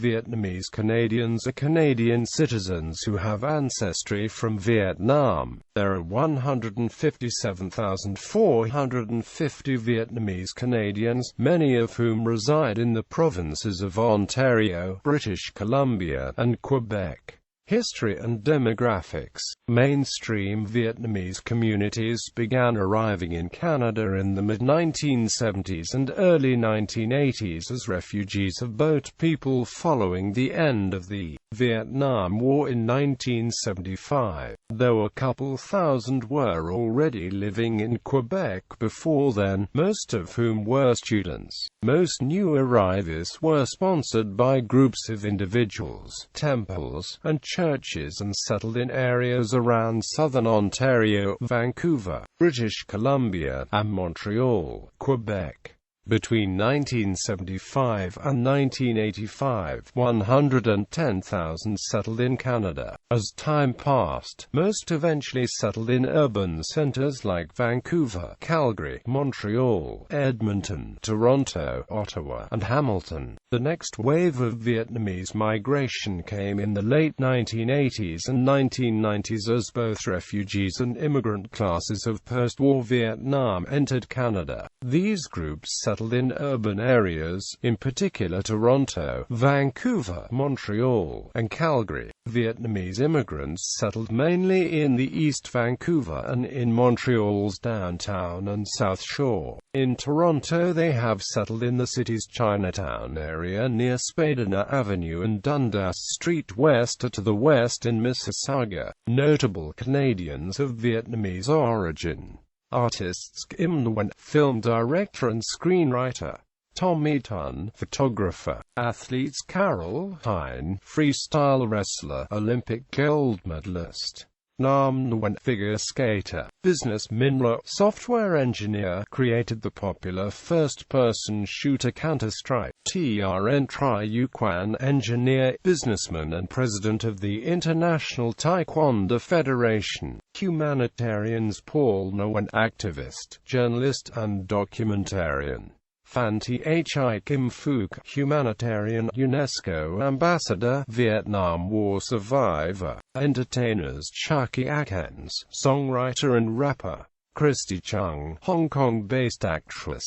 Vietnamese Canadians are Canadian citizens who have ancestry from Vietnam. There are 157,450 Vietnamese Canadians, many of whom reside in the provinces of Ontario, British Columbia, and Quebec. History and demographics. Mainstream Vietnamese communities began arriving in Canada in the mid-1970s and early 1980s as refugees of boat people following the end of the Vietnam War in 1975, though a couple thousand were already living in Quebec before then, most of whom were students. Most new arrivals were sponsored by groups of individuals, temples, and churches and settled in areas around southern Ontario, Vancouver, British Columbia, and Montreal, Quebec. Between 1975 and 1985, 110,000 settled in Canada. As time passed, most eventually settled in urban centres like Vancouver, Calgary, Montreal, Edmonton, Toronto, Ottawa, and Hamilton. The next wave of Vietnamese migration came in the late 1980s and 1990s as both refugees and immigrant classes of post-war Vietnam entered Canada. These groups settled in urban areas, in particular Toronto, Vancouver, Montreal, and Calgary. Vietnamese immigrants settled mainly in the East Vancouver and in Montreal's downtown and South Shore. In Toronto they have settled in the city's Chinatown area near Spadina Avenue and Dundas Street west to the west in Mississauga. Notable Canadians of Vietnamese origin. Artists Kim Nguyen, film director and screenwriter. Tommy Tun, photographer. Athletes Carol Hine, freestyle wrestler, Olympic gold medalist. Nam Nguyen, figure skater. Business Minlo, software engineer, created the popular first-person shooter Counter-Strike. Trn Tri Yu Quan, engineer, businessman and president of the International Taekwondo Federation. Humanitarians Paul Nguyen, activist, journalist and documentarian. Phan Thi Kim Phuc, humanitarian, UNESCO ambassador, Vietnam War survivor. Entertainers Chucky Atkins, songwriter and rapper. Christy Chung, Hong Kong-based actress.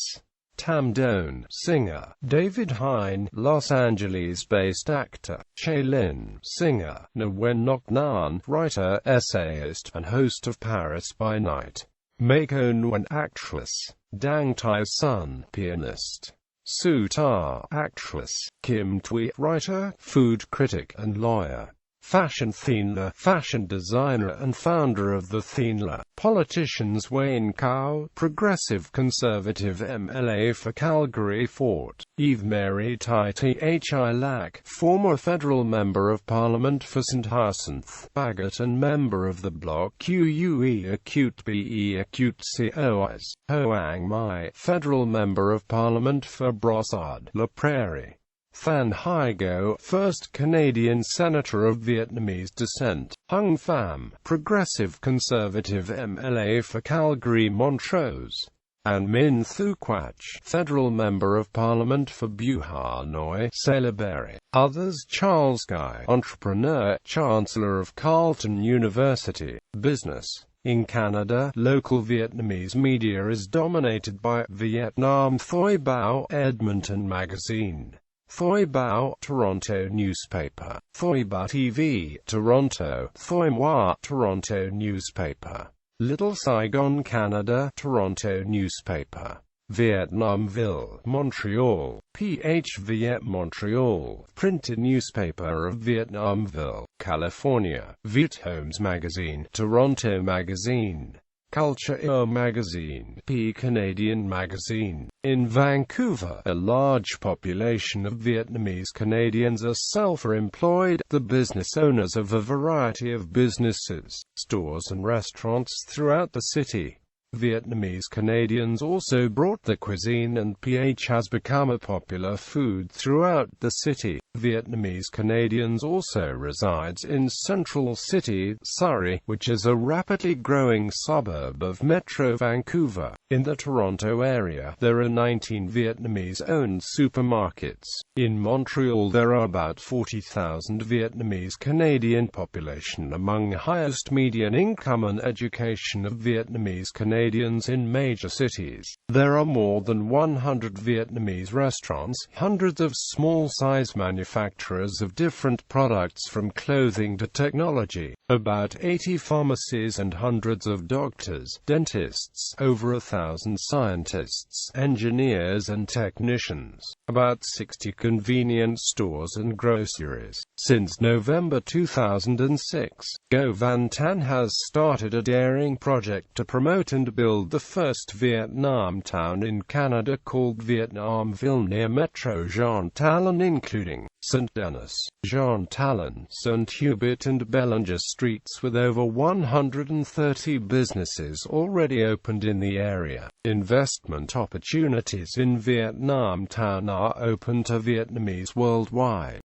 Tam Doan, singer. David Hine, Los Angeles-based actor. Shailin, singer. Nguyen Ngoc Nan, writer, essayist, and host of Paris by Night. Mako Nguyen, actress. Dang Tai Sun, pianist. Su Ta, actress. Kim Thuy, writer, food critic, and lawyer. Fashion Thienla, fashion designer and founder of the Thienla. Politicians Wayne Cao, progressive conservative MLA for Calgary Fort. Eve-Marie Tai Thi Lac, former federal member of parliament for St. Hyacinthe, Bagot and member of the Bloc QUE Acute BE Acute COS. Hoang Mai, federal member of parliament for Brossard, La Prairie. Than Hai Ngo, first Canadian senator of Vietnamese descent. Hung Pham, progressive conservative MLA for Calgary Montrose. And Min Thu Quach, federal member of parliament for Hanoi, Salaberry. Others Charles Guy, entrepreneur, chancellor of Carleton University. Business. In Canada, local Vietnamese media is dominated by Vietnam.There Edmonton Magazine. Thoi Bao, Toronto newspaper. Thoi Ba TV, Toronto. Thoi Moi, Toronto newspaper. Little Saigon, Canada, Toronto newspaper. Vietnamville, Montreal. PH Viet Montreal, printed newspaper of Vietnamville, California. Viet Homes Magazine, Toronto Magazine. Culture Magazine, P Canadian Magazine. In Vancouver, a large population of Vietnamese Canadians are self-employed, the business owners of a variety of businesses, stores and restaurants throughout the city. Vietnamese Canadians also brought the cuisine, and PH has become a popular food throughout the city. Vietnamese Canadians also resides in Central City, Surrey, which is a rapidly growing suburb of Metro Vancouver. In the Toronto area, there are 19 Vietnamese-owned supermarkets. In Montreal, there are about 40,000 Vietnamese Canadian population, among highest median income and education of Vietnamese Canadians in major cities. There are more than 100 Vietnamese restaurants, hundreds of small-size manufacturers of different products from clothing to technology, about 80 pharmacies and hundreds of doctors, dentists, over 1,000 scientists, engineers and technicians, about 60 convenience stores and groceries. Since November 2006, Go Van Tan has started a daring project to promote and build the first Vietnam town in Canada called Vietnam.Ville near Metro Jean Talon, including St. Denis, Jean Talon, St. Hubert and Bellinger streets, with over 130 businesses already opened in the area. Investment opportunities in Vietnam Town are open to Vietnamese worldwide.